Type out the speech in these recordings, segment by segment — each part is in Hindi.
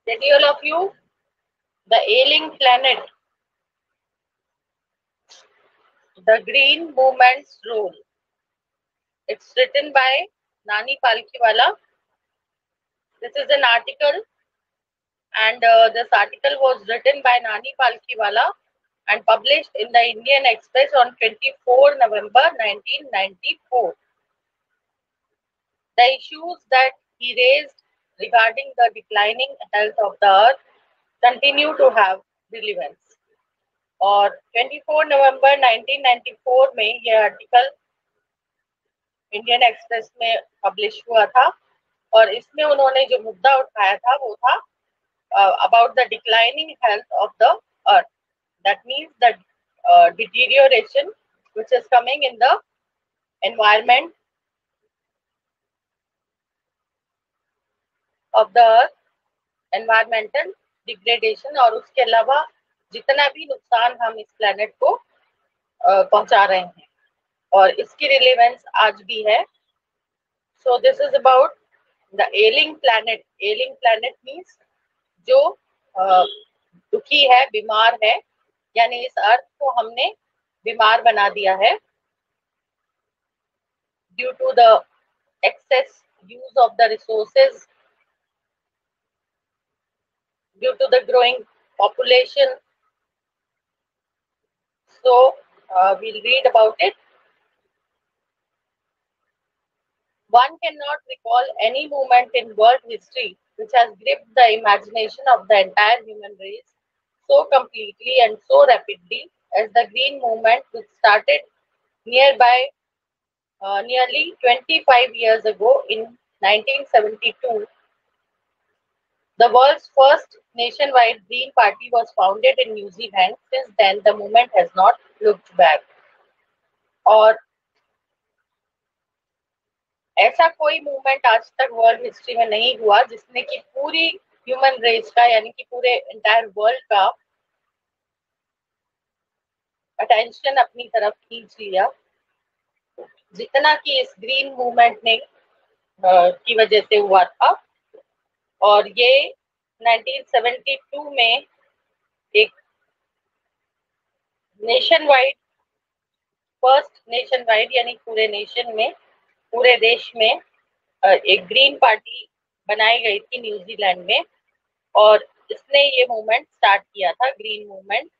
Ready, all of you? The Ailing Planet, the Green Movement's Role. It's written by Nani Palkhiwala. This is an article, and this article was written by Nani Palkhiwala and published in the Indian Express on 24 November 1994. The issues that he raised regarding the declining health of the earth continue to have relevance. और 24 नवंबर 1994 में यह आर्टिकल इंडियन एक्सप्रेस में पब्लिश हुआ था और इसमें उन्होंने जो मुद्दा उठाया था वो था about the declining health of the earth. That means the deterioration which is coming in the environment of the earth, environmental degradation, और उसके अलावा जितना भी नुकसान हम इस प्लेनेट को पहुंचा रहे हैं और इसकी रिलेवेंस आज भी है. So this is about the ailing planet. Ailing planet means जो दुखी है, बीमार है, यानी इस अर्थ को हमने बीमार बना दिया है due to the excess use of the resources, due to the growing population. So we'll read about it. One cannot recall any moment in world history which has gripped the imagination of the entire human race so completely and so rapidly as the Green Movement, which started nearby nearly 25 years ago in 1972. The world's first nationwide Green Party was founded in New Zealand. Since then, the movement has not looked back. और ऐसा कोई मूवमेंट आज तक वर्ल्ड हिस्ट्री में नहीं हुआ जिसने कि पूरी ह्यूमन रेस का, यानी कि पूरे एंटायर वर्ल्ड का अटेंशन अपनी तरफ खींच लिया जितना कि इस ग्रीन मूवमेंट ने की वजह से हुआ था. और ये 1972 में एक nation wide, first nation wide, यानी पूरे नेशन में, पूरे देश में एक ग्रीन पार्टी बनाई गई थी न्यूजीलैंड में और इसने ये मूवमेंट स्टार्ट किया था, ग्रीन मूवमेंट,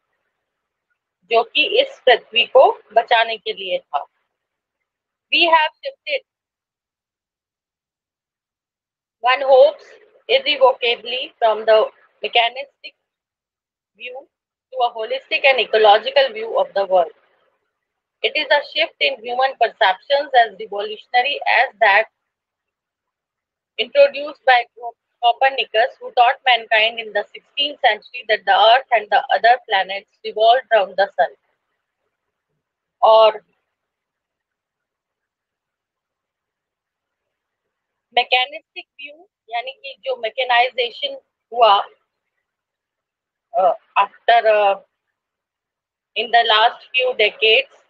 जो कि इस पृथ्वी को बचाने के लिए था. We have shifted, one hopes, irrevocably from the mechanistic view to a holistic and ecological view of the world. It is a shift in human perceptions as revolutionary as that introduced by Copernicus, who taught mankind in the 16th century that the Earth and the other planets revolved around the Sun. और मैकेनिस्टिक व्यू, यानी कि जो मैकेनाइजेशन हुआ after in the last few decades,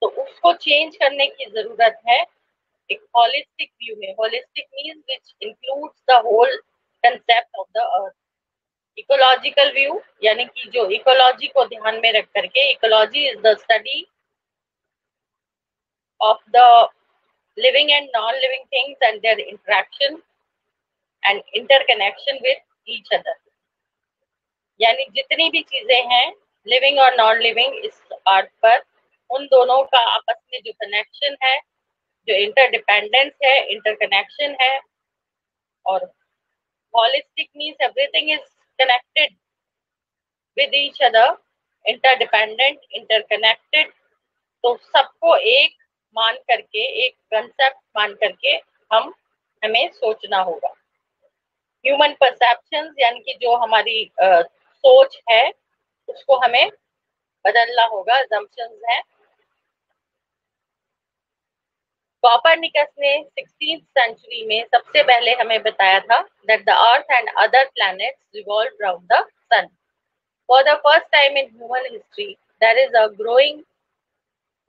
तो उसको चेंज करने की जरूरत है एक होलिस्टिक व्यू में. Holistic means which includes the whole concept of the earth. Ecological view, यानी कि जो इकोलॉजी को ध्यान में रख करके, ecology is the study of the living and non-living things and their interaction and interconnection with each other. यानी जितनी भी चीजें हैं लिविंग और नॉन लिविंग इस अर्थ पर, उन दोनों का आपस में जो कनेक्शन है, जो इंटरडिपेंडेंस है, इंटरकनेक्शन है. और holistic means everything is connected with each other, interdependent, interconnected. तो सबको एक मान करके, एक कंसेप्ट मान करके हमें सोचना होगा. ह्यूमन परसेप्शंस, यानी कि जो हमारी सोच है उसको हमें बदलना होगा. assumptions है. कॉपरनिकस ने 16th सेंचुरी में सबसे पहले हमें बताया था that the earth and other planets revolve around the sun. For the first time in human history, there is a growing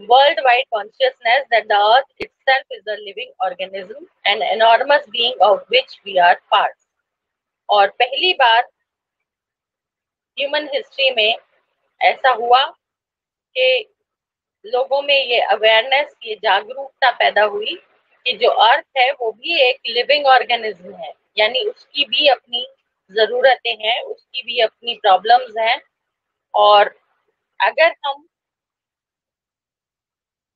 worldwide consciousness that the earth itself is a living organism, an enormous being of which we are parts. और पहली बार ह्यूमन हिस्ट्री में ऐसा हुआ कि लोगों में ये अवेयरनेस, ये जागरूकता पैदा हुई कि जो अर्थ है वो भी एक लिविंग ऑर्गेनिज्म है, यानी उसकी भी अपनी जरूरतें हैं, उसकी भी अपनी प्रॉब्लम्स हैं। और अगर हम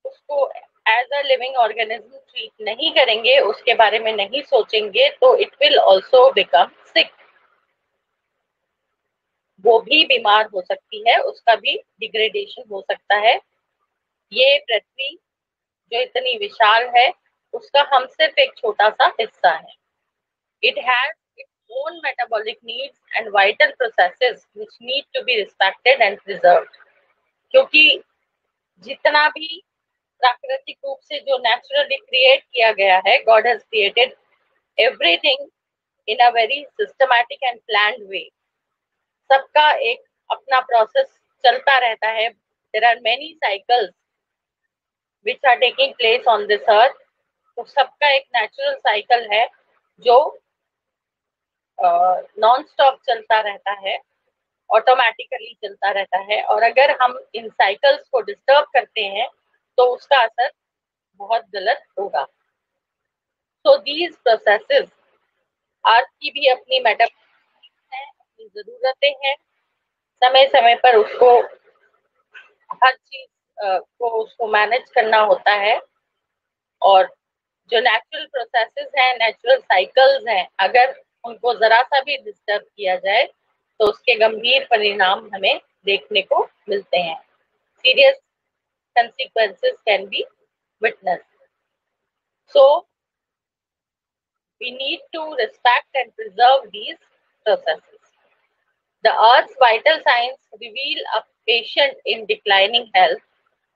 उसको as a living organism treat नहीं करेंगे, उसके बारे में नहीं सोचेंगे, तो it will also become sick. वो भी बीमार हो सकती है, उसका भी डिग्रेडेशन हो सकता है। ये पृथ्वी जो इतनी विशाल है, उसका हम सिर्फ एक छोटा सा हिस्सा है। It has its own metabolic needs and vital processes which need to be respected and preserved. क्योंकि जितना भी प्राकृतिक रूप से जो नेचुरली क्रिएट किया गया है, God has created everything in a very systematic and planned way. सबका एक अपना प्रोसेस चलता रहता है। There are many cycles which are taking place on this earth। तो सबका एक नेचुरल साइकिल है जो नॉन स्टॉप चलता रहता है, ऑटोमेटिकली चलता रहता है। और अगर हम इन साइकिल्स को डिस्टर्ब करते हैं तो उसका असर बहुत गलत होगा। सो दीज प्रोसेसेस, अर्थ की भी अपनी मेटाबॉलिज्म है, अपनी जरूरतें हैं। समय समय पर उसको हर चीज को उसको मैनेज करना होता है। और जो नेचुरल प्रोसेसेस हैं, नेचुरल साइकिल्स हैं, अगर उनको जरा सा भी डिस्टर्ब किया जाए तो उसके गंभीर परिणाम हमें देखने को मिलते हैं। Serious consequences can be witnessed। So we need to respect and preserve these processes। The earth's vital signs reveal a patient in declining health.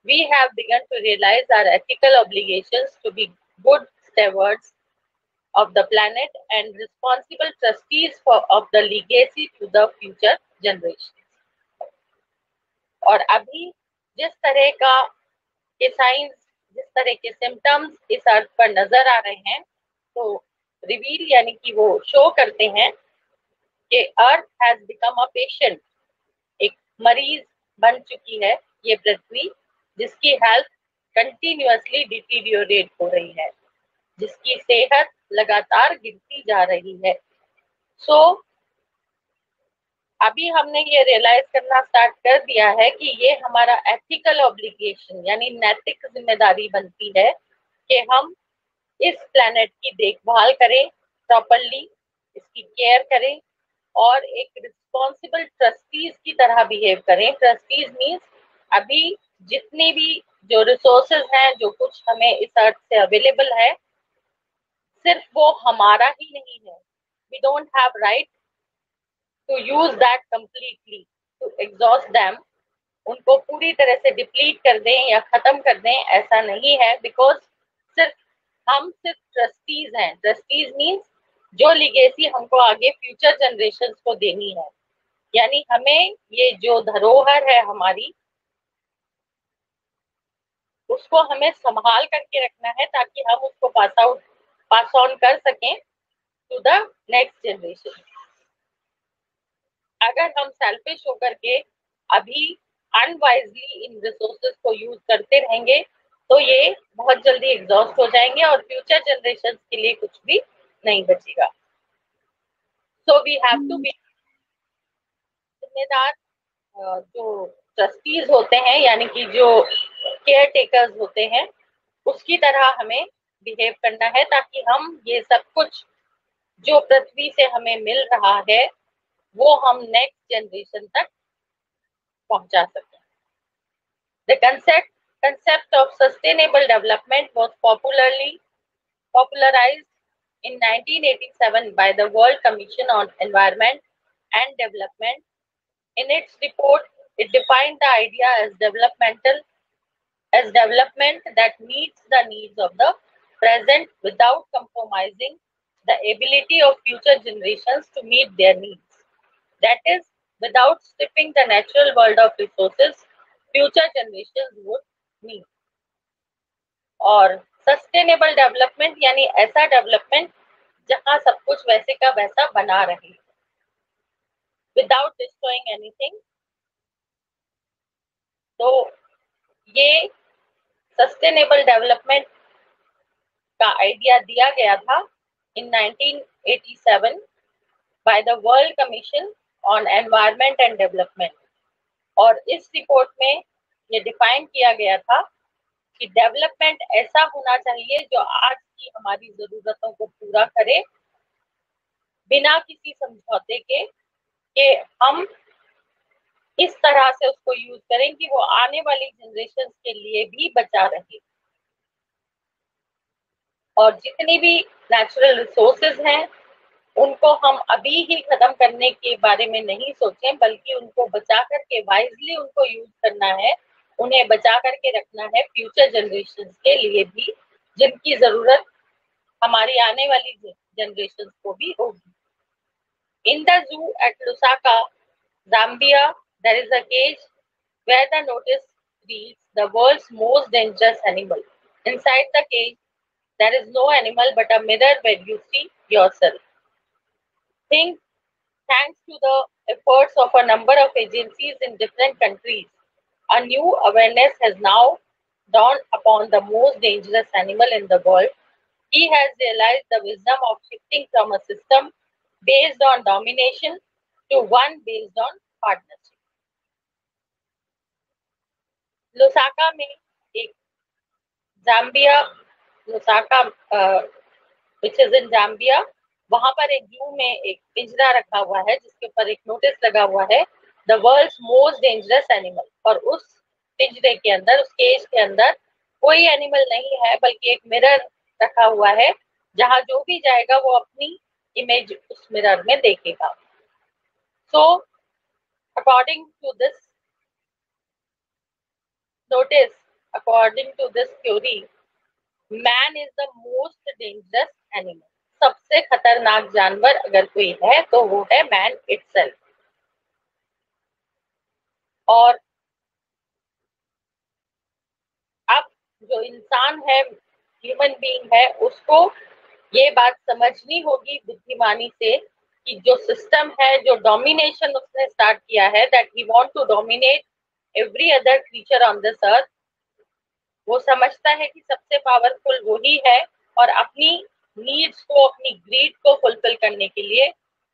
We have begun to realize our ethical obligations to be good stewards of the planet and responsible trustees of the legacy to the future generations। और अभी जिस तरह का के साइंस, जिस तरह के सिम्टम्स इस अर्थ पर नजर आ रहे हैं, तो रिवील यानी कि वो शो करते हैं कि earth has become a patient. एक मरीज बन चुकी है ये पृथ्वी, जिसकी हेल्थ कंटिन्यूअसली डिटीरियोरेट हो रही है, जिसकी सेहत लगातार गिरती जा रही है। सो अभी हमने ये रियलाइज करना स्टार्ट कर दिया है कि ये हमारा एथिकल ऑब्लिगेशन यानी नैतिक जिम्मेदारी बनती है कि हम इस प्लेनेट की देखभाल करें प्रॉपरली, इसकी केयर करें और एक रिस्पॉन्सिबल ट्रस्टीज की तरह बिहेव करें। ट्रस्टीज मीन्स अभी जितनी भी जो रिसोर्सेज हैं, जो कुछ हमें इस अर्थ से अवेलेबल है, सिर्फ वो हमारा ही नहीं है। We don't have right to use that completely, to exhaust them, उनको पूरी तरह से डिप्लीट कर दें या खत्म कर दें, ऐसा नहीं है। बिकॉज हम सिर्फ ट्रस्टीज हैं। ट्रस्टीज मीन्स जो लिगेसी हमको आगे फ्यूचर जनरेशन को देनी है, यानी हमें ये जो धरोहर है हमारी, उसको हमें संभाल करके रखना है ताकि हम उसको पास ऑन कर सकें टू द नेक्स्ट जनरेशन। अगर हम सेल्फिश होकर के अभी अनवाइजली इन रिसोर्सेज को यूज करते रहेंगे तो ये बहुत जल्दी एग्जॉस्ट हो जाएंगे और फ्यूचर जनरेशन के लिए कुछ भी नहीं बचेगा। So we have to be जिम्मेदार। जो ट्रस्टीज होते हैं यानी कि जो केयर टेकर्स होते हैं, उसकी तरह हमें बिहेव करना है ताकि हम ये सब कुछ जो पृथ्वी से हमें मिल रहा है वो हम नेक्स्ट जनरेशन तक पहुंचा सकें। The concept of sustainable development was popularized in 1987 by the World Commission on Environment and Development. In its report, it defined the idea as development that meets the needs of the present without compromising the ability of future generations to meet their needs. That is, without stripping the natural world of resources future generations would need। और सस्टेनेबल डेवलपमेंट यानी ऐसा डेवलपमेंट जहां सब कुछ वैसे का वैसा बना रहे। without destroying anything. तो ये सस्टेनेबल डेवलपमेंट का आइडिया दिया गया था इन 1987 by the World Commission on Environment and Development. और इस रिपोर्ट में ये डिफाइन किया गया था कि डेवलपमेंट ऐसा होना चाहिए जो आज की हमारी जरूरतों को पूरा करे बिना किसी समझौते के, कि हम इस तरह से उसको यूज करें कि वो आने वाली जनरेशन के लिए भी बचा रहे। और जितनी भी नेचुरल रिसोर्सेज हैं उनको हम अभी ही खत्म करने के बारे में नहीं सोचें, बल्कि उनको बचा करके वाइजली उनको यूज करना है, उन्हें बचा करके रखना है फ्यूचर जनरेशन के लिए भी, जिनकी जरूरत हमारी आने वाली जनरेशन को भी होगी। In the zoo at Lusaka, Zambia, there is a cage where the notice reads the world's most dangerous animal. Inside the cage, there is no animal but a mirror where you see yourself. Thanks to the efforts of a number of agencies in different countries, a new awareness has now dawned upon the most dangerous animal in the world. He has realized the wisdom of shifting from a system based on domination to one based on partnership. Lusaka में एक Zambia, Lusaka which is in Zambia, वहां पर एक जू में एक पिंजरा रखा हुआ है जिसके ऊपर एक नोटिस लगा हुआ है the world's most dangerous animal. और उस पिंजरे के अंदर, उस केज के अंदर कोई एनिमल नहीं है बल्कि एक मिरर रखा हुआ है, जहां जो भी जाएगा वो अपनी इमेज उस मिरर में देखेगा। So according to this notice, according to this theory, man is the most dangerous animal. सबसे खतरनाक जानवर अगर कोई है तो वो है मैन इटसेल्फ। और अब जो इंसान है, ह्यूमन बीइंग है, उसको ये बात समझनी होगी बुद्धिमानी से कि जो सिस्टम है, जो डोमिनेशन उसने स्टार्ट किया है, that he want to dominate every other creature on this earth, वो समझता है कि सबसे पावरफुल वही है और अपनी नीड्स को, अपनी ग्रीड को फुलफिल करने के लिए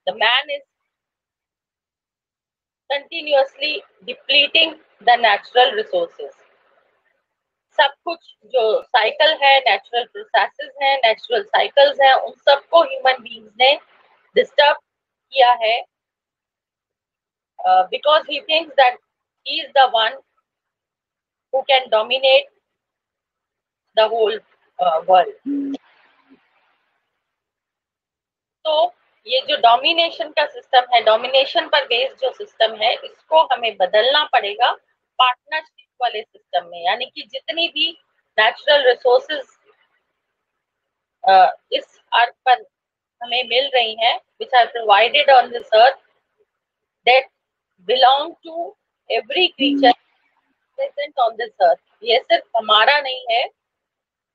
the man is continuously depleting the natural resources. सब कुछ जो साइकिल है, नेचुरल प्रोसेसेस हैं, नेचुरल साइकिल्स हैं, उन सबको ह्यूमन बीइंग्स ने डिस्टर्ब किया है because he thinks that he is the one who can dominate the whole world. तो ये जो डोमिनेशन का सिस्टम है, डोमिनेशन पर बेस्ड जो सिस्टम है, इसको हमें बदलना पड़ेगा पार्टनरशिप वाले सिस्टम में। यानी कि जितनी भी नेचुरल रिसोर्सेज इस अर्थ पर हमें मिल रही हैं, which are provided on this earth, that belong to every creature present on this earth. ये सिर्फ हमारा नहीं है,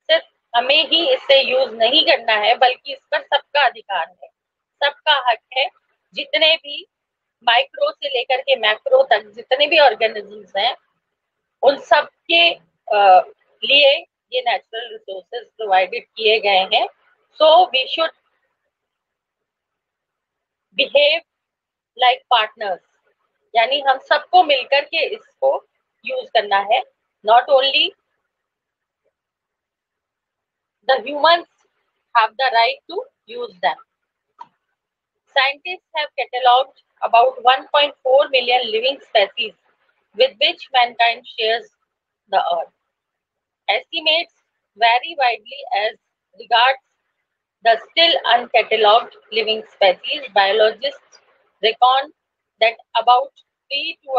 सिर्फ हमें ही इसे यूज नहीं करना है, बल्कि इस पर सबका अधिकार है, सबका हक है। जितने भी माइक्रो से लेकर के मैक्रो तक जितने भी ऑर्गेनिजम्स हैं, उन सब के लिए ये नेचुरल रिसोर्सेज प्रोवाइडेड किए गए हैं। So we should behave like partners, यानी हम सबको मिलकर के इसको यूज करना है। Not only the humans have the right to use them. Scientists have catalogued about 1.4 million living species with which mankind shares the earth. Estimates vary widely as regards the still uncatalogued living species. Biologists reckon that about 3 to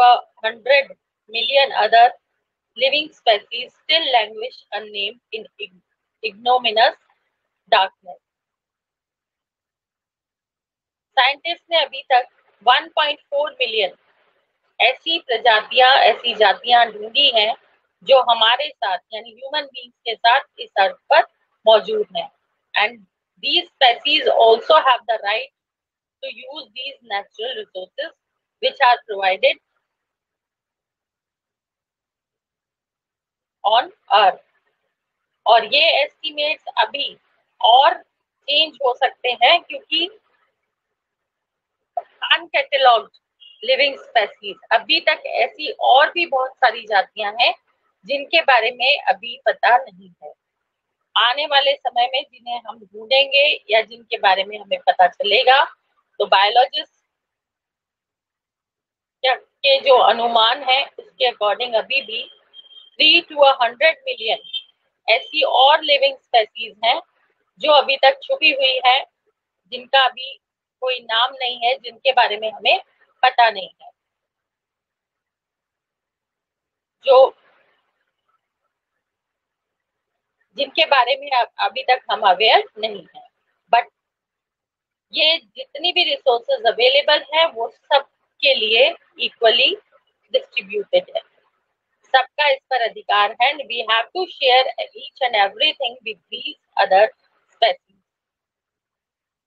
100 million other living species still languish unnamed in ignominious darkness. Scientist ने अभी तक 1.4 मिलियन ऐसी प्रजातियां, ऐसी जातियां ढूंढी हैं जो हमारे साथ, यानी ह्यूमन बीइंग्स के साथ इस अर्थ पर मौजूद हैं। And these species also have the right to use these natural resources which are provided on earth. और ये एस्टिमेट्स अभी और चेंज हो सकते हैं क्योंकि अनकैटलॉग्ड लिविंग स्पेसीज, अभी तक ऐसी और भी बहुत सारी जातियां हैं जिनके बारे में अभी पता नहीं है। आने वाले समय में जिन्हें हम ढूंढेंगे या जिनके बारे में हमें पता चलेगा, तो बायोलॉजिस्ट के जो अनुमान है उसके अकॉर्डिंग अभी भी 3 to 100 मिलियन ऐसी और लिविंग स्पेसीज हैं जो अभी तक छुपी हुई है, जिनका अभी कोई नाम नहीं है, जिनके बारे में हमें पता नहीं है, जिनके बारे में अभी तक हम अवेयर नहीं है। बट ये जितनी भी रिसोर्सेज अवेलेबल है वो सब के लिए इक्वली डिस्ट्रीब्यूटेड है, सबका इस पर अधिकार है। We have to share each and everything with these other species.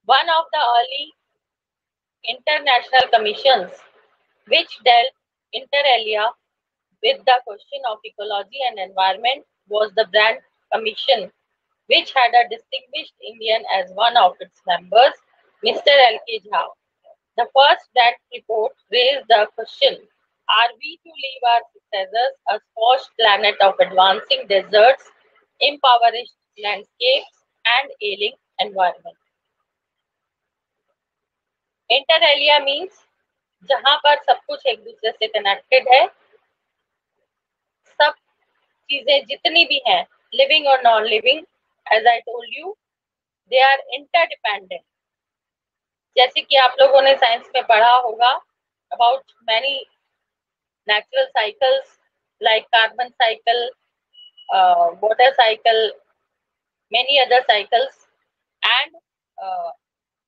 One of the early international commissions which dealt inter alia with the question of ecology and environment was the Brand Commission, which had a distinguished Indian as one of its members, Mr. L.K. Jha. The first Brand report raised the question, are we to leave our successors a scorched planet of advancing deserts, impoverished landscapes, and ailing environment? Inter alia means जहां पर सब कुछ एक दूसरे से कनेक्टेड है, सब चीजें जितनी भी हैं, लिविंग और non living, as I told you, they are interdependent. जैसे कि आप लोगों ने साइंस में पढ़ा होगा about many natural cycles like carbon cycle, water cycle, many other cycles, and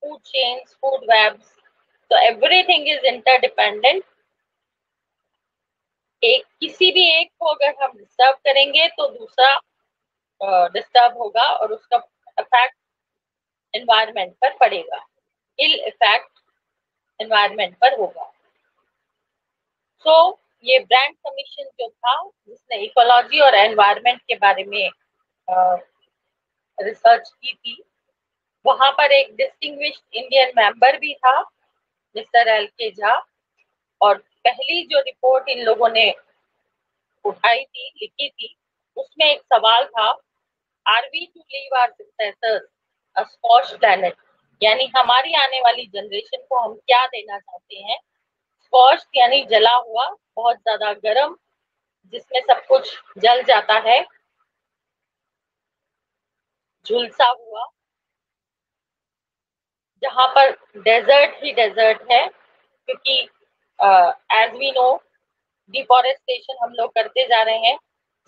food chains, food webs. So everything is interdependent. किसी भी एक को अगर हम डिस्टर्ब करेंगे तो दूसरा डिस्टर्ब होगा और उसका इफेक्ट एनवायरनमेंट पर पड़ेगा, इल इफेक्ट एनवायरनमेंट पर होगा। सो ये ब्रांड कमीशन जो था जिसने इकोलॉजी और एनवायरनमेंट के बारे में रिसर्च की थी, वहां पर एक डिस्टिंग्विश्ड इंडियन मेंबर भी था, मिस्टर एल.के. झा। और पहली जो रिपोर्ट इन लोगों ने उठाई थी, लिखी थी, उसमें एक सवाल था, are we to leave our successors a scorched planet, यानी हमारी आने वाली जनरेशन को हम क्या देना चाहते हैं। स्कॉच्ड यानी जला हुआ, बहुत ज्यादा गर्म, जिसमें सब कुछ जल जाता है, झुलसा हुआ, जहां पर डेजर्ट ही डेजर्ट है, क्योंकि एज वी नो डिफॉरेस्टेशन हम लोग करते जा रहे हैं।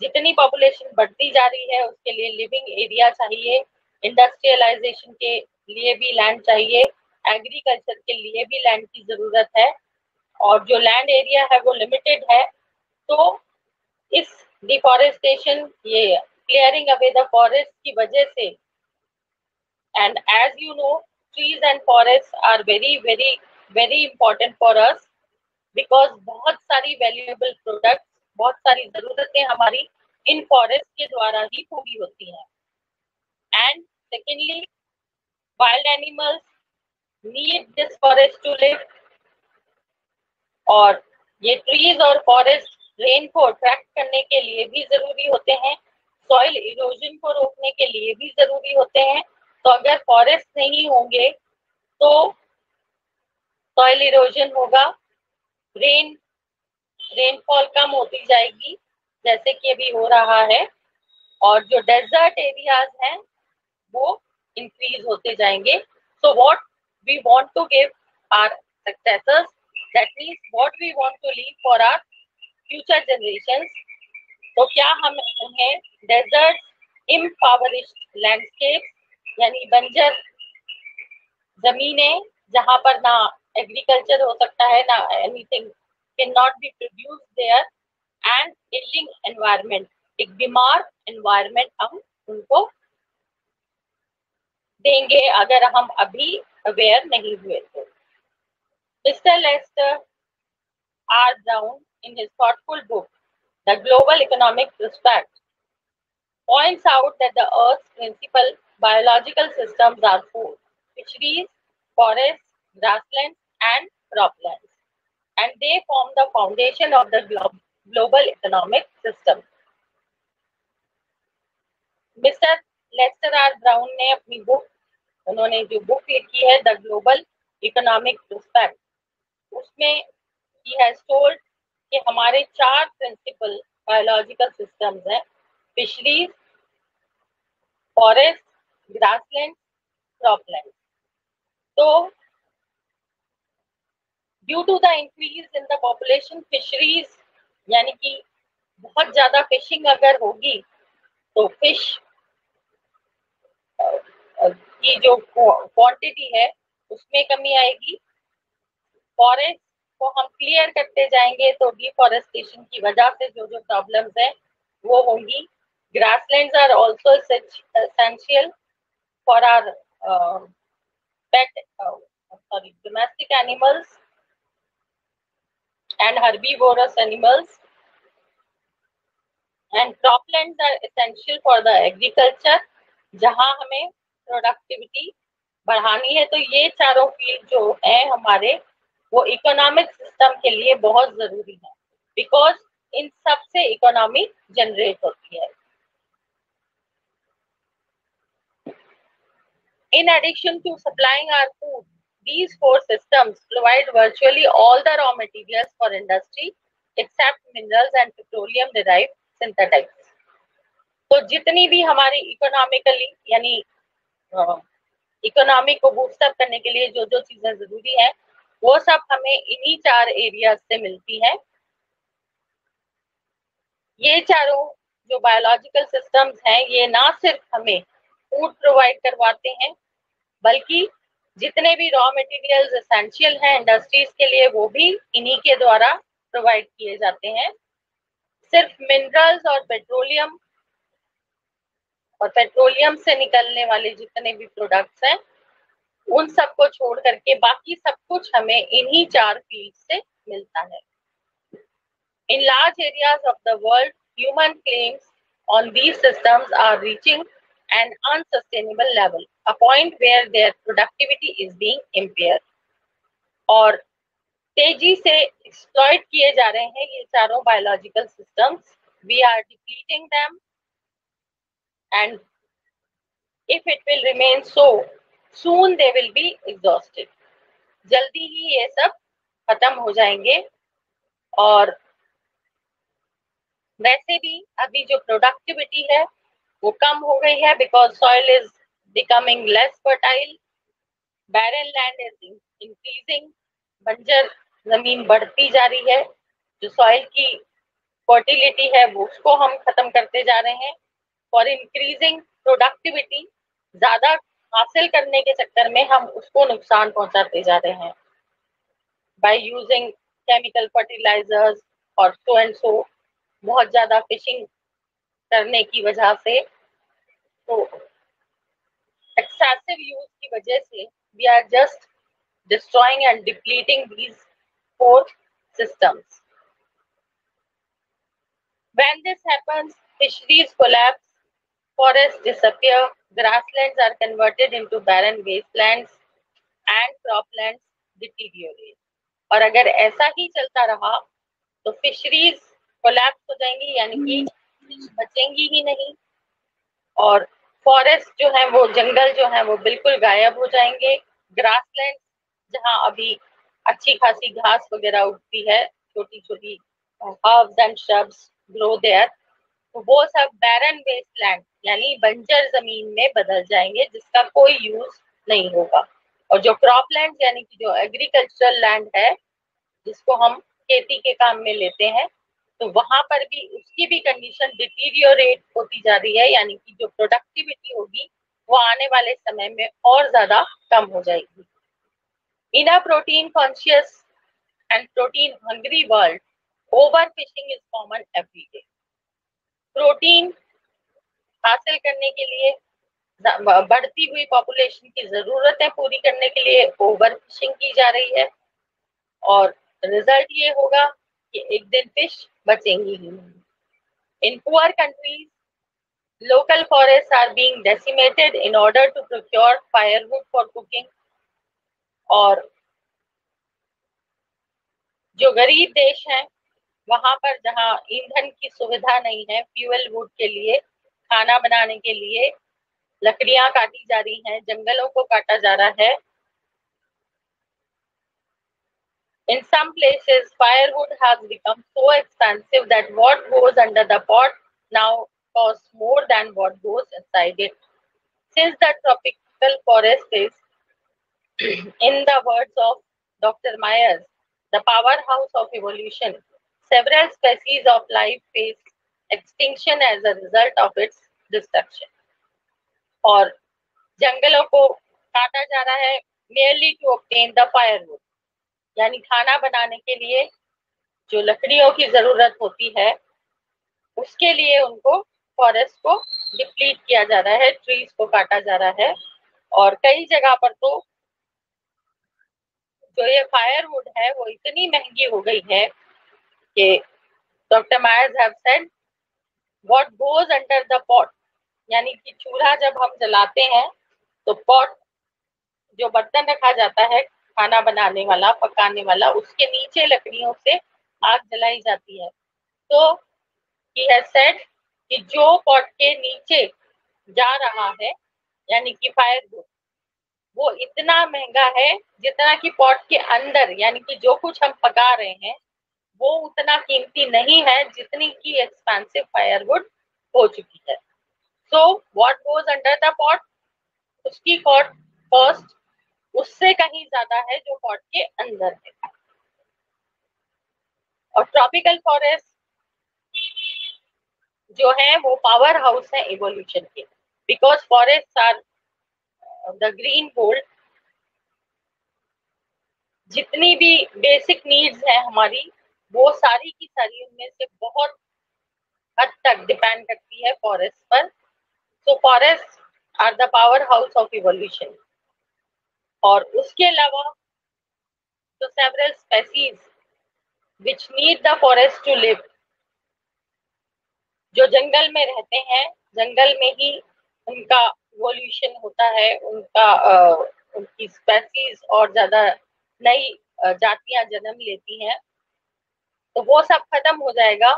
जितनी पॉपुलेशन बढ़ती जा रही है उसके लिए लिविंग एरिया चाहिए, इंडस्ट्रियलाइजेशन के लिए भी लैंड चाहिए, एग्रीकल्चर के लिए भी लैंड की जरूरत है, और जो लैंड एरिया है वो लिमिटेड है। तो इस डिफॉरेस्टेशन, ये क्लियरिंग अवे द फॉरेस्ट की वजह से, and as you know trees and forests are very important for us because बहुत सारी valuable products, बहुत सारी जरूरतें हमारी इन फॉरेस्ट के द्वारा ही पूरी होती हैं। And secondly, wild animals need this forest to live, और ये ट्रीज और फॉरेस्ट रेन को अट्रैक्ट करने के लिए भी जरूरी होते हैं, सॉइल इरोजन को रोकने के लिए भी जरूरी होते हैं। तो अगर फॉरेस्ट नहीं होंगे तो सॉइल इरोजन होगा, रेनफॉल कम होती जाएगी जैसे कि अभी हो रहा है, और जो डेजर्ट एरियाज हैं वो इंक्रीज होते जाएंगे। So what we want to give our successors, that means what we want to leave for our future generations. तो क्या हम उन्हें डेजर्ट, इम्पावरिश्ड लैंडस्केप, यानी बंजर जमीनें जहां पर ना एग्रीकल्चर हो सकता है, ना anything can not be produced there, and ailing environment, एक बीमार एनवायरनमेंट हम उनको देंगे अगर हम अभी अवेयर नहीं हुए तो। Mister Lester R. Brown, in his thoughtful book, The Global Economic Prospect, points out that the Earth's principal biological systems are four: fisheries, forests, grasslands, and croplands, and they form the foundation of the global economic system. Mister Lester R Brown ने अपनी बुक, उन्होंने जो बुक लिखी है द ग्लोबल इकोनॉमिक प्रोस्पेक्ट, उसमें ही हैज टोल्ड कि हमारे चार प्रिंसिपल बायोलॉजिकल सिस्टम्स हैं: फिशरीज, फॉरेस्ट, ग्रासलैंड, क्रॉपलैंड. तो due to the increase in the population, fisheries यानी कि बहुत ज्यादा फिशिंग अगर होगी तो फिश की जो क्वांटिटी है उसमें कमी आएगी. फॉरेस्ट को हम क्लियर करते जाएंगे तो डिफॉरेस्टेशन की वजह से जो जो प्रॉब्लम्स है वो होंगी. Grasslands are also essential for our pet domestic animals and herbivorous animals, and croplands are essential for the agriculture, जहां हमें प्रोडक्टिविटी बढ़ानी है. तो ये चारों फील्ड जो है हमारे वो इकोनॉमिक सिस्टम के लिए बहुत जरूरी है, बिकॉज इन सब से इकोनॉमी जनरेट होती है. In addition to supplying our food, these four systems provide virtually all the raw materials for industry except minerals and petroleum derived synthetics. तो जितनी भी हमारी इकोनॉमिकली यानी इकोनॉमी को बूस्टअप करने के लिए जो जो चीजें जरूरी है वो सब हमें इन्हीं चार एरियाज से मिलती हैं. ये चारों जो बायोलॉजिकल सिस्टम्स हैं ये ना सिर्फ हमें फूड प्रोवाइड करवाते हैं बल्कि जितने भी रॉ मटेरियल्स एसेंशियल हैं इंडस्ट्रीज के लिए वो भी इन्हीं के द्वारा प्रोवाइड किए जाते हैं. सिर्फ मिनरल्स और पेट्रोलियम से निकलने वाले जितने भी प्रोडक्ट्स हैं उन सबको छोड़ करके बाकी सब कुछ हमें इन्हीं चार फील्ड से मिलता है. In large areas of the world, human claims on these systems are reaching an unsustainable level, a point where their productivity is being impaired. और तेजी से एक्सप्लॉइट किए जा रहे हैं ये चारों biological systems. We are depleting them, and if it will remain so, soon they will be exhausted. जल्दी ही ये सब खत्म हो जाएंगे. और वैसे भी अभी जो प्रोडक्टिविटी है वो कम हो गई है because soil is becoming less fertile, barren land is increasing, बंजर जमीन बढ़ती जा रही है. जो सॉइल की फर्टिलिटी है वो उसको हम खत्म करते जा रहे हैं. फॉर इंक्रीजिंग प्रोडक्टिविटी, ज्यादा हासिल करने के चक्कर में हम उसको नुकसान पहुंचाते जा रहे हैं बाय यूजिंग केमिकल फर्टिलाइजर्स और सो एंड सो. बहुत ज्यादा फिशिंग करने की वजह से, तो एक्सेसिव यूज की वजह से we are just destroying and depleting these four systems. When this happens, fisheries collapse, forests disappear, grasslands are converted into barren wastelands, and croplands deteriorate. और अगर ऐसा ही चलता रहा तो फिशरीज कोलैप्स हो जाएंगी यानी कि बचेंगी ही नहीं, और फॉरेस्ट जो है वो जंगल जो है वो बिल्कुल गायब हो जाएंगे. ग्रासलैंड जहाँ अभी अच्छी खासी घास वगैरह उगती है, छोटी छोटी herbs and shrubs grow there, तो वो सब बैरन वेस्टलैंड यानी बंजर जमीन में बदल जाएंगे जिसका कोई यूज नहीं होगा. और जो क्रॉपलैंड यानी कि जो एग्रीकल्चरल लैंड है जिसको हम खेती के काम में लेते हैं, तो वहां पर भी उसकी भी कंडीशन डिटीरियोरेट होती जा रही है, यानी कि जो प्रोडक्टिविटी होगी वो आने वाले समय में और ज्यादा कम हो जाएगी. In a protein conscious and protein hungry world, over fishing is common every day. Protein हासिल करने के लिए बढ़ती हुई पॉपुलेशन की जरूरतें पूरी करने के लिए ओवर फिशिंग की जा रही है, और रिजल्ट ये होगा कि एक दिन फिश बचेंगी ही नहीं. In poor countries, local forests are being decimated in order to procure firewood for cooking. और जो गरीब देश हैं वहां पर जहां ईंधन की सुविधा नहीं है, फ्यूल वुड के लिए, खाना बनाने के लिए लकड़ियां काटी जा रही हैं, जंगलों को काटा जा रहा है. In some places, firewood has become so expensive that what goes under the pot now costs more than what goes inside it. Since the tropical forest is, in the words of Dr. Myers, the powerhouse of evolution, several species of life face extinction as a result of its destruction. और जंगलों को काटा जा रहा है merely to obtain the firewood, यानी खाना बनाने के लिए जो लकड़ियों की जरूरत होती है उसके लिए उनको फॉरेस्ट को डिप्लीट किया जा रहा है, ट्रीज को काटा जा रहा है. और कई जगह पर तो जो ये फायरवुड है वो इतनी महंगी हो गई है कि doctor Myers have said what goes under the pot, यानी कि चूल्हा जब हम जलाते हैं तो पॉट जो बर्तन रखा जाता है खाना बनाने वाला, पकाने वाला, उसके नीचे लकड़ियों से आग जलाई जाती है. तो ही हैज सेड कि जो पॉट के नीचे जा रहा है यानी कि फायरवुड, वो इतना महंगा है जितना कि पॉट के अंदर यानी कि जो कुछ हम पका रहे हैं वो उतना कीमती नहीं है जितनी की एक्सपेंसिव फायरवुड हो चुकी है. So what goes under the pot, उसकी कॉस्ट उससे कहीं ज्यादा है जो पॉट के अंदर है. और ट्रॉपिकल फॉरेस्ट जो है वो पावर हाउस है इवोल्यूशन के, because forest are the green gold. जितनी भी बेसिक नीड्स है हमारी वो सारी की सारी उनमें से बहुत हद तक डिपेंड करती है फॉरेस्ट पर. So forest are the power house of evolution. और उसके अलावा तो several species which need the forest to live, जो जंगल में रहते हैं, जंगल में ही उनका इवोल्यूशन होता है, उनकी स्पेसीज और ज्यादा नई जातियां जन्म लेती हैं, तो वो सब खत्म हो जाएगा.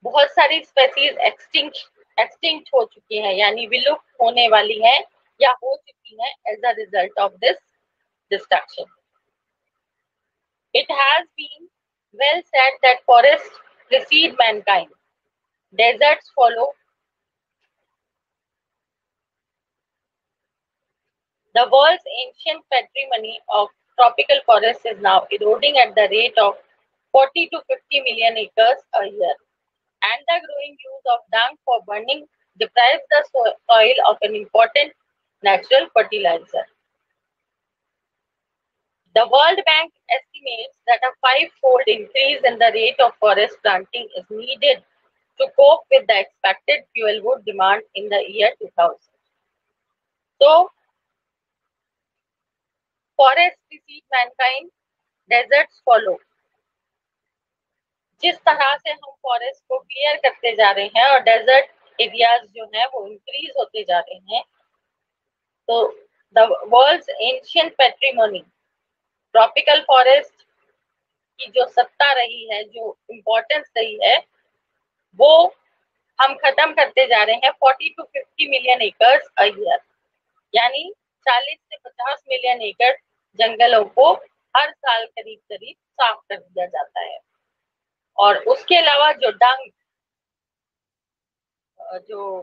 बहुत सारी स्पेसीज एक्सटिंक्ट हो चुकी हैं यानी विलुप्त होने वाली हैं या हो चुकी हैं as a result of this destruction. It has been well said that forests precede mankind, deserts follow. The world's ancient patrimony of tropical forests is now eroding at the rate of 40 to 50 million acres a year, and the growing use of dung for burning deprives the soil of an important natural fertilizer. The World Bank estimates that a five-fold increase in the rate of forest planting is needed to cope with the expected fuel wood demand in the year 2000. So, forests precede mankind, deserts follow. जिस तरह से हम फॉरेस्ट को क्लियर करते जा रहे हैं और डेजर्ट एरियाज जो है वो इंक्रीज होते जा रहे हैं, तो the world's ancient patrimony tropical forest की जो सत्ता रही है, जो इम्पोर्टेंस रही है, वो हम खत्म करते जा रहे हैं. 40 to 50 million acres a year, यानी 40 से 50 मिलियन एकड़ जंगलों को हर साल करीब करीब साफ कर दिया जाता है. और उसके अलावा जो डंग, जो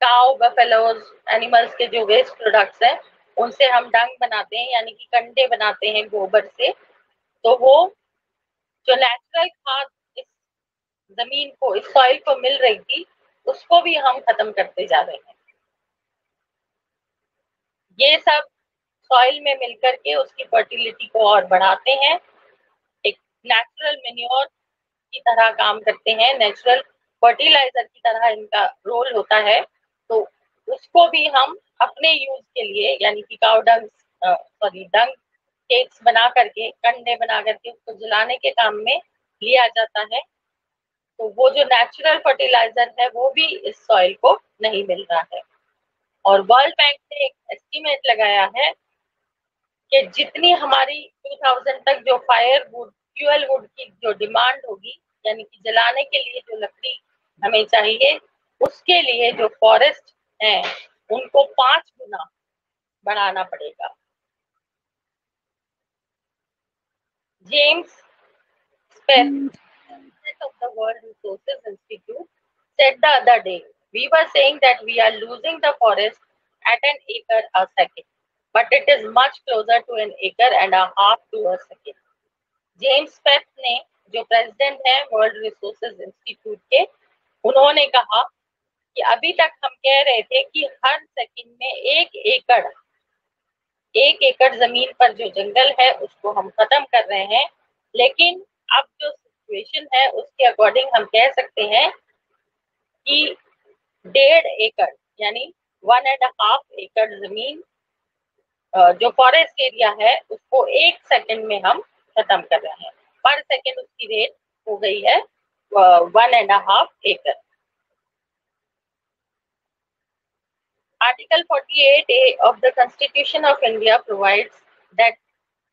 काउ, बफेलोज, एनिमल्स के जो वेस्ट प्रोडक्ट्स हैं उनसे हम डंग बनाते हैं यानी कि कंडे बनाते हैं गोबर से, तो वो जो नेचुरल खाद इस जमीन को, इस सॉइल को मिल रही थी, उसको भी हम खत्म करते जा रहे हैं. ये सब सॉइल में मिलकर के उसकी फर्टिलिटी को और बढ़ाते हैं, एक नेचुरल मेन्योर की तरह काम करते हैं, नेचुरल फर्टिलाइजर की तरह इनका रोल होता है. तो उसको भी हम अपने यूज के लिए यानी कि काउ डंग डंग केक्स बना करके, कंडे बना करके उसको जलाने के काम में लिया जाता है, तो वो जो नेचुरल फर्टिलाइजर है वो भी इस सॉइल को नहीं मिल रहा है। और वर्ल्ड बैंक ने एक एस्टीमेट लगाया है कि जितनी हमारी 2000 तक जो फायर वुड फ्यूल वुड की जो डिमांड होगी, यानी कि जलाने के लिए जो लकड़ी हमें चाहिए, उसके लिए जो फॉरेस्ट है उनको 5 गुना बढ़ाना पड़ेगा। James Speth of the World Resources Institute said the other day, we were saying that we are losing the forest at an acre a second, but it is much closer to an acre and a half to a second. James faith ने, जो प्रेसिडेंट है वर्ल्ड रिसोर्सेज इंस्टीट्यूट के, उन्होंने कहा कि अभी तक हम कह रहे थे कि हर सेकंड में 1 एकड़ जमीन पर जो जंगल है उसको हम खत्म कर रहे हैं, लेकिन अब जो सिचुएशन है उसके अकॉर्डिंग हम कह सकते हैं कि 1.5 एकड़ यानी 1.5 एकड़ जमीन जो फॉरेस्ट एरिया है उसको 1 सेकंड में हम खत्म कर रहे हैं। पर सेकंड उसकी रेट हो गई है 1.5 एकड़। Article 48A of the Constitution of India provides that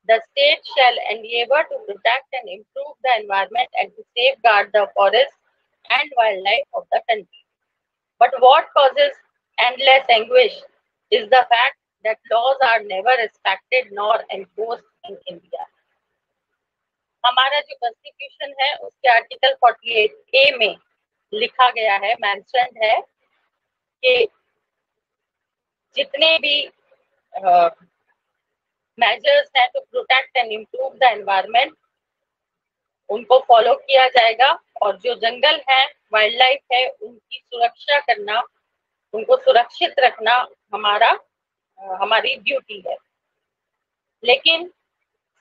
the state shall endeavor to protect and improve the environment and to safeguard the forest and wildlife of the country. But what causes endless anguish is the fact that laws are never respected nor enforced in India. हमारा जो कॉन्स्टिट्यूशन है उसके आर्टिकल 48A में लिखा गया है, मेंशन्ड है कि जितने भी मेजर्स हैं to protect and improve the environment उनको फॉलो किया जाएगा, और जो जंगल है, वाइल्ड लाइफ है, उनकी सुरक्षा करना, उनको सुरक्षित रखना हमारी ड्यूटी है। लेकिन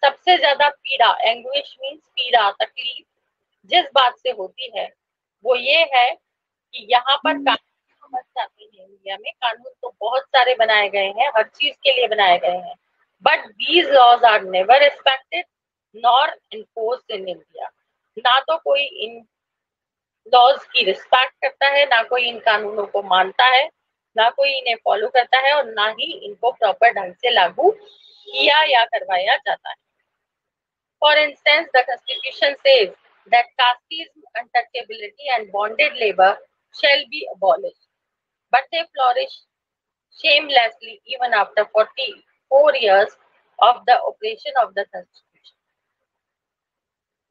सबसे ज्यादा पीड़ा, एंग्विश मीन्स पीड़ा, तकलीफ जिस बात से होती है वो ये है कि यहाँ पर कानून समझ जाते हैं। इंडिया में कानून तो बहुत सारे बनाए गए हैं, हर चीज के लिए बनाए गए हैं, but these laws are never respected nor enforced in India. ना तो कोई इन लॉज की रिस्पेक्ट करता है, ना कोई इन कानूनों को मानता है, ना कोई इन्हें फॉलो करता है, और ना ही इनको प्रॉपर ढंग से लागू किया या करवाया जाता है। For instance, the Constitution says that casteism, untouchability, and bonded labor shall be abolished, but they flourish shamelessly even after 44 years of the operation of the Constitution.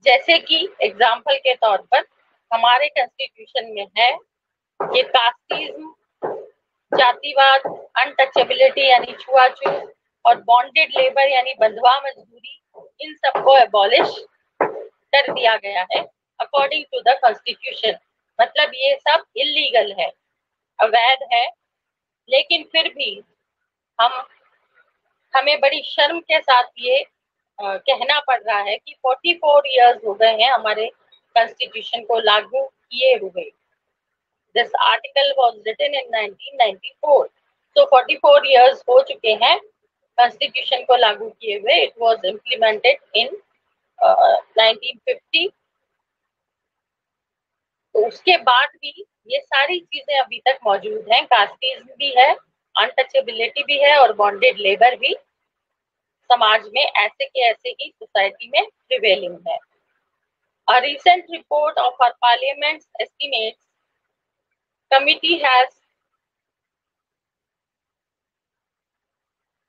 जैसे कि एग्जाम्पल के तौर पर हमारे कॉन्स्टिट्यूशन में है कि कास्टिज्म, जातिवाद, अनटचेबिलिटी यानी छुआछूत, और बॉन्डेड लेबर यानी बंधुआ मजदूरी, इन सबको एबॉलिश कर दिया गया है अकॉर्डिंग टू द कॉन्स्टिट्यूशन। मतलब ये सब इलीगल है, अवैध है, लेकिन फिर भी हमें बड़ी शर्म के साथ ये कहना पड़ रहा है कि 44 इयर्स हो गए हैं हमारे कॉन्स्टिट्यूशन को लागू किए हुए। This article was written in 1994, तो 44 इयर्स हो चुके हैं कॉन्स्टिट्यूशन को लागू किए हुए। It was implemented in 1950। तो उसके बाद भी ये सारी चीजें अभी तक मौजूद हैं, कास्टिज्म भी है, अनटचेबिलिटी भी है, और बॉन्डेड लेबर भी समाज में ऐसे के ऐसे ही सोसाइटी में प्रिवेलिंग है। A recent report of our parliament's estimates committee has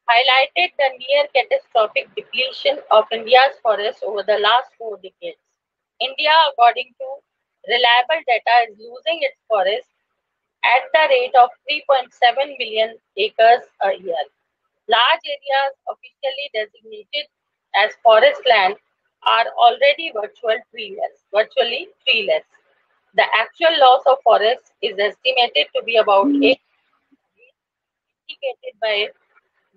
highlighted the near catastrophic depletion of India's forests over the last 4 decades. India, according to reliable data, is losing its forests at the rate of 3.7 million acres a year. Large areas officially designated as forest land are already virtually treeless. The actual loss of forests is estimated to be about 8, indicated by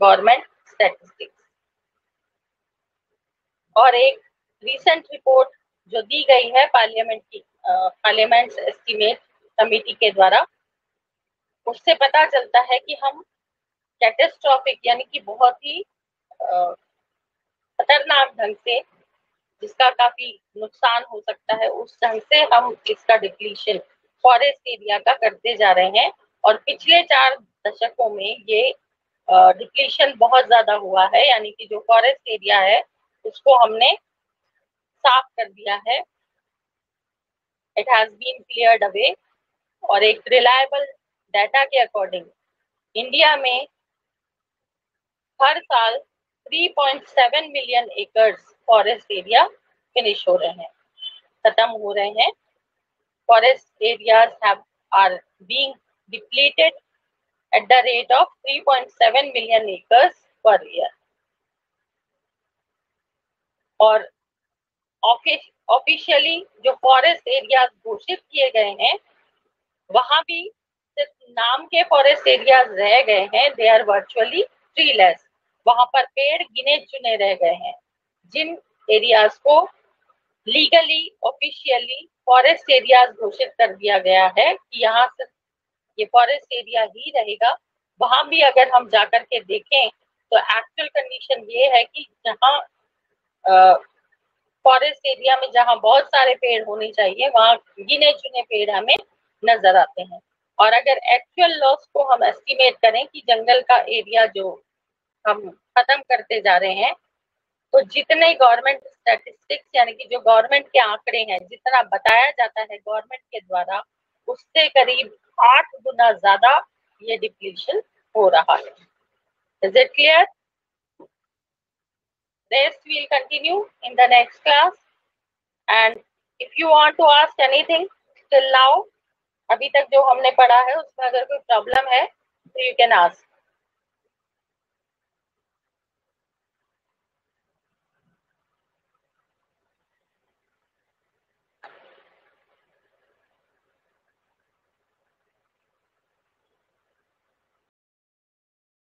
government statistics. और एक रीसेंट रिपोर्ट जो दी गई है पार्लियामेंट एस्टीमेट कमेटी के द्वारा, उससे पता चलता है कि हम कैटेस्ट्रॉफिक यानी कि बहुत ही खतरनाक ढंग से जिसका काफी नुकसान हो सकता है, उस ढंग से हम इसका डिप्लीशन फॉरेस्ट एरिया का करते जा रहे हैं। और पिछले 4 दशकों में ये डिप्लीशन बहुत ज्यादा हुआ है, यानी कि जो फॉरेस्ट एरिया है उसको हमने साफ कर दिया है। It has been cleared away. और एक रिलायबल डाटा के अकॉर्डिंग इंडिया में हर साल 3.7 million acres forest area finish हो रहे हैं, खत्म हो रहे हैं। Forest areas are being depleted at the rate of 3.7 million acres per year. और ऑफिशियली जो फॉरेस्ट एरियाज घोषित किए गए हैं वहां भी सिर्फ नाम के फॉरेस्ट एरियाज रह गए हैं, दे आर वर्चुअली ट्रीलेस। वहां पर पेड़ गिने चुने रह गए हैं। जिन एरियाज को लीगली ऑफिशियली फॉरेस्ट एरियाज घोषित कर दिया गया है कि यहाँ से ये फॉरेस्ट एरिया ही रहेगा, वहां भी अगर हम जाकर के देखें तो एक्चुअल कंडीशन ये है कि जहाँ फॉरेस्ट एरिया में जहाँ बहुत सारे पेड़ होने चाहिए वहां गिने चुने पेड़ हमें नजर आते हैं। और अगर एक्चुअल लॉस को हम एस्टिमेट करें कि जंगल का एरिया जो हम खत्म करते जा रहे हैं, तो जितने गवर्नमेंट स्टैटिस्टिक्स यानी कि जो गवर्नमेंट के आंकड़े हैं, जितना बताया जाता है गवर्नमेंट के द्वारा, उससे करीब 8 गुना ज्यादा ये डिप्लीशन हो रहा है। Is it clear? Rest will continue in the next class, and if you want to ask anything till now, अभी तक जो हमने पढ़ा है उसमें अगर कोई प्रॉब्लम है तो you can ask.